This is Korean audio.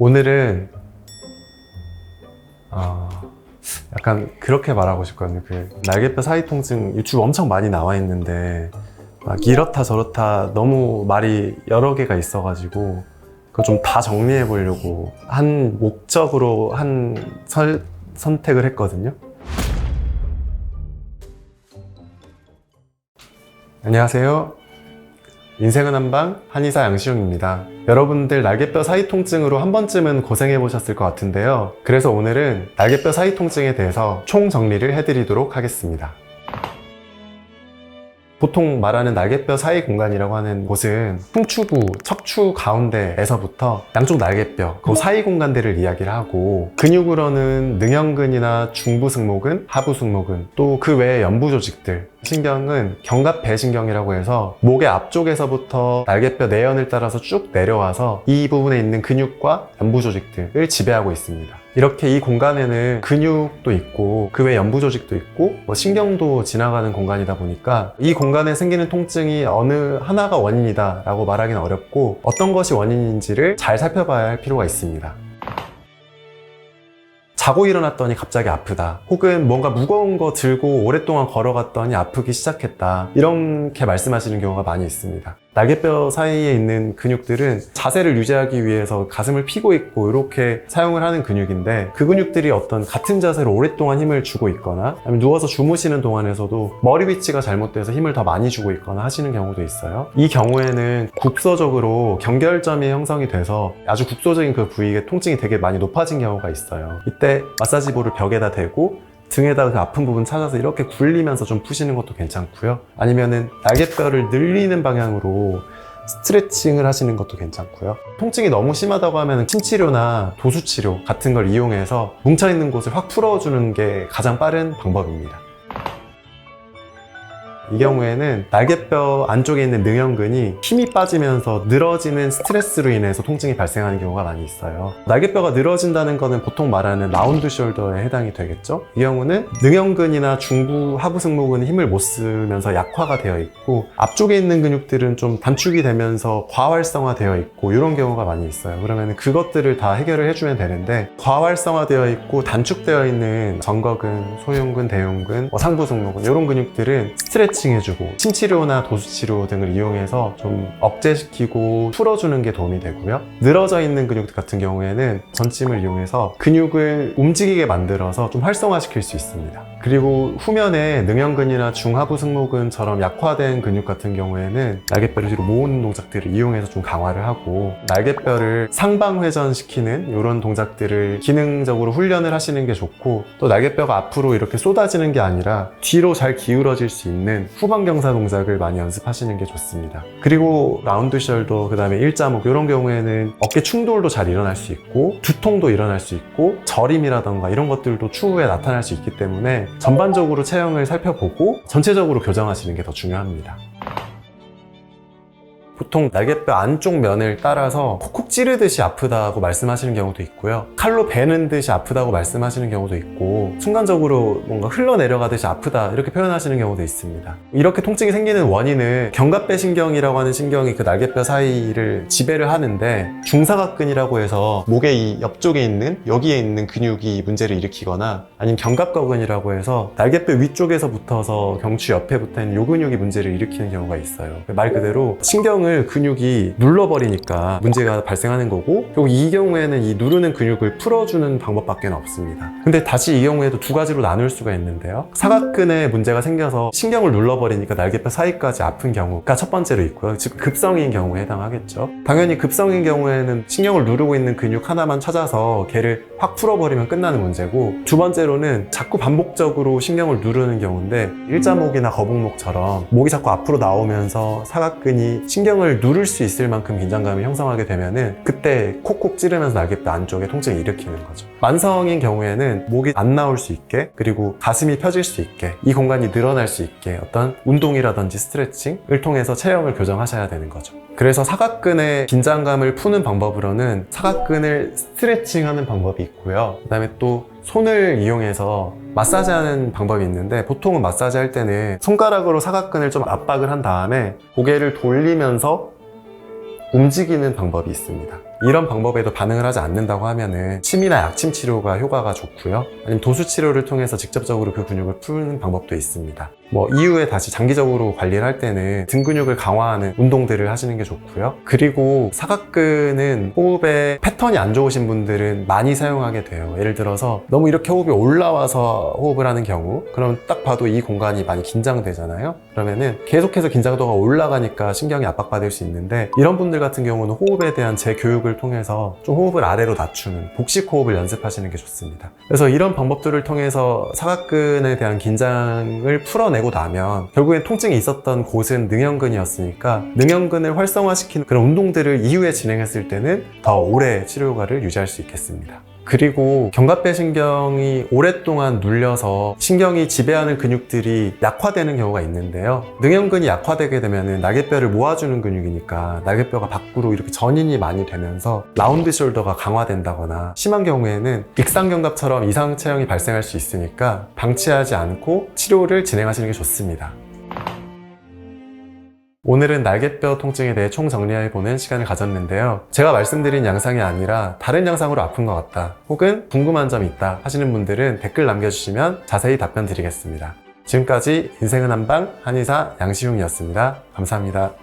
오늘은 약간 그렇게 말하고 싶거든요. 날개뼈 사이 통증 유튜브 엄청 많이 나와 있는데 막 이렇다 저렇다 너무 말이 여러 개가 있어가지고 그거 좀 다 정리해 보려고 한 목적으로 선택을 했거든요. 안녕하세요. 인생은 한방 한의사 양시용입니다. 여러분들 날개뼈 사이 통증으로 한 번쯤은 고생해 보셨을 것 같은데요. 그래서 오늘은 날개뼈 사이 통증에 대해서 총 정리를 해드리도록 하겠습니다. 보통 말하는 날개뼈 사이 공간이라고 하는 곳은 흉추부, 척추 가운데에서부터 양쪽 날개뼈, 그 사이 공간들을 이야기를 하고, 근육으로는 능형근이나 중부승모근, 하부승모근, 또 그 외의 연부 조직들, 신경은 견갑배신경이라고 해서 목의 앞쪽에서부터 날개뼈 내연을 따라서 쭉 내려와서 이 부분에 있는 근육과 연부 조직들을 지배하고 있습니다. 이렇게 이 공간에는 근육도 있고 그 외 연부 조직도 있고 신경도 지나가는 공간이다 보니까 이 공간에 생기는 통증이 어느 하나가 원인이다 라고 말하기는 어렵고, 어떤 것이 원인인지를 잘 살펴봐야 할 필요가 있습니다. 자고 일어났더니 갑자기 아프다, 혹은 뭔가 무거운 거 들고 오랫동안 걸어갔더니 아프기 시작했다, 이렇게 말씀하시는 경우가 많이 있습니다. 날개뼈 사이에 있는 근육들은 자세를 유지하기 위해서 가슴을 펴고 있고 이렇게 사용을 하는 근육인데, 그 근육들이 어떤 같은 자세로 오랫동안 힘을 주고 있거나 아니면 누워서 주무시는 동안에서도 머리 위치가 잘못돼서 힘을 더 많이 주고 있거나 하시는 경우도 있어요. 이 경우에는 국소적으로 경결점이 형성이 돼서 아주 국소적인 그 부위에 통증이 되게 많이 높아진 경우가 있어요. 이때 마사지볼을 벽에다 대고 등에다가 그 아픈 부분 찾아서 이렇게 굴리면서 좀 푸시는 것도 괜찮고요. 아니면은 날개뼈를 늘리는 방향으로 스트레칭을 하시는 것도 괜찮고요. 통증이 너무 심하다고 하면 침치료나 도수치료 같은 걸 이용해서 뭉쳐있는 곳을 확 풀어주는 게 가장 빠른 방법입니다. 이 경우에는 날개뼈 안쪽에 있는 능형근이 힘이 빠지면서 늘어지는 스트레스로 인해서 통증이 발생하는 경우가 많이 있어요. 날개뼈가 늘어진다는 거는 보통 말하는 라운드 숄더에 해당이 되겠죠. 이 경우는 능형근이나 중부, 하부 승모근이 힘을 못 쓰면서 약화가 되어 있고, 앞쪽에 있는 근육들은 좀 단축이 되면서 과활성화되어 있고 이런 경우가 많이 있어요. 그러면 그것들을 다 해결을 해주면 되는데, 과활성화되어 있고 단축되어 있는 정거근, 소흉근, 대흉근, 상부 승모근 이런 근육들은 스트레칭 해주고 침치료나 도수치료 등을 이용해서 좀 억제시키고 풀어주는 게 도움이 되고요. 늘어져 있는 근육 같은 경우에는 전침을 이용해서 근육을 움직이게 만들어서 좀 활성화시킬 수 있습니다. 그리고 후면에 능형근이나 중하부 승모근처럼 약화된 근육 같은 경우에는 날개뼈를 뒤로 모으는 동작들을 이용해서 좀 강화를 하고, 날개뼈를 상방회전시키는 이런 동작들을 기능적으로 훈련을 하시는 게 좋고, 또 날개뼈가 앞으로 이렇게 쏟아지는 게 아니라 뒤로 잘 기울어질 수 있는 후방경사 동작을 많이 연습하시는 게 좋습니다. 그리고 라운드 숄더, 그 다음에 일자목 이런 경우에는 어깨 충돌도 잘 일어날 수 있고 두통도 일어날 수 있고 저림이라던가 이런 것들도 추후에 나타날 수 있기 때문에 전반적으로 체형을 살펴보고 전체적으로 교정하시는 게 더 중요합니다. 보통 날개뼈 안쪽 면을 따라서 콕콕 찌르듯이 아프다고 말씀하시는 경우도 있고요. 칼로 베는 듯이 아프다고 말씀하시는 경우도 있고, 순간적으로 뭔가 흘러내려가듯이 아프다 이렇게 표현하시는 경우도 있습니다. 이렇게 통증이 생기는 원인은 견갑배신경이라고 하는 신경이 그 날개뼈 사이를 지배를 하는데, 중사각근이라고 해서 목의 이 옆쪽에 있는 여기에 있는 근육이 문제를 일으키거나, 아니면 견갑거근이라고 해서 날개뼈 위쪽에서 붙어서 경추 옆에 붙어있는 이 근육이 문제를 일으키는 경우가 있어요. 말 그대로 신경을 근육이 눌러버리니까 문제가 발생하는 거고, 그리고 이 경우에는 이 누르는 근육을 풀어주는 방법밖에 없습니다. 근데 다시 이 경우에도 두 가지로 나눌 수가 있는데요. 사각근에 문제가 생겨서 신경을 눌러버리니까 날개뼈 사이까지 아픈 경우가 첫 번째로 있고요. 즉 급성인 경우에 해당하겠죠. 당연히 급성인 경우에는 신경을 누르고 있는 근육 하나만 찾아서 걔를 확 풀어버리면 끝나는 문제고, 두 번째로는 자꾸 반복적으로 신경을 누르는 경우인데, 일자목이나 거북목처럼 목이 자꾸 앞으로 나오면서 사각근이 신경을 누를 수 있을 만큼 긴장감이 형성하게 되면은 그때 콕콕 찌르면서 날개뼈 안쪽에 통증을 일으키는 거죠. 만성인 경우에는 목이 안 나올 수 있게, 그리고 가슴이 펴질 수 있게, 이 공간이 늘어날 수 있게 어떤 운동이라든지 스트레칭을 통해서 체형을 교정하셔야 되는 거죠. 그래서 사각근의 긴장감을 푸는 방법으로는 사각근을 스트레칭하는 방법이 있고요. 그 다음에 또 손을 이용해서 마사지하는 방법이 있는데, 보통은 마사지 할 때는 손가락으로 사각근을 좀 압박을 한 다음에 고개를 돌리면서 움직이는 방법이 있습니다. 이런 방법에도 반응을 하지 않는다고 하면은 침이나 약침 치료가 효과가 좋고요. 아니면 도수 치료를 통해서 직접적으로 그 근육을 푸는 방법도 있습니다. 이후에 다시 장기적으로 관리를 할 때는 등 근육을 강화하는 운동들을 하시는 게 좋고요. 그리고 사각근은 호흡의 패턴이 안 좋으신 분들은 많이 사용하게 돼요. 예를 들어서 너무 이렇게 호흡이 올라와서 호흡을 하는 경우, 그럼 딱 봐도 이 공간이 많이 긴장되잖아요. 그러면은 계속해서 긴장도가 올라가니까 신경이 압박받을 수 있는데, 이런 분들 같은 경우는 호흡에 대한 재교육을 통해서 좀 호흡을 아래로 낮추는 복식 호흡을 연습하시는 게 좋습니다. 그래서 이런 방법들을 통해서 사각근에 대한 긴장을 풀어내고 나면 결국엔 통증이 있었던 곳은 능형근이었으니까 능형근을 활성화시키는 그런 운동들을 이후에 진행했을 때는 더 오래 치료 효과를 유지할 수 있겠습니다. 그리고 견갑대 신경이 오랫동안 눌려서 신경이 지배하는 근육들이 약화되는 경우가 있는데요. 능형근이 약화되게 되면 날개뼈를 모아주는 근육이니까 날개뼈가 밖으로 이렇게 전인이 많이 되면서 라운드 숄더가 강화된다거나, 심한 경우에는 익상견갑처럼 이상 체형이 발생할 수 있으니까 방치하지 않고 치료를 진행하시는 게 좋습니다. 오늘은 날개뼈 통증에 대해 총정리해보는 시간을 가졌는데요. 제가 말씀드린 양상이 아니라 다른 양상으로 아픈 것 같다, 혹은 궁금한 점이 있다 하시는 분들은 댓글 남겨주시면 자세히 답변 드리겠습니다. 지금까지 인생은 한방 한의사 양시흉이었습니다. 감사합니다.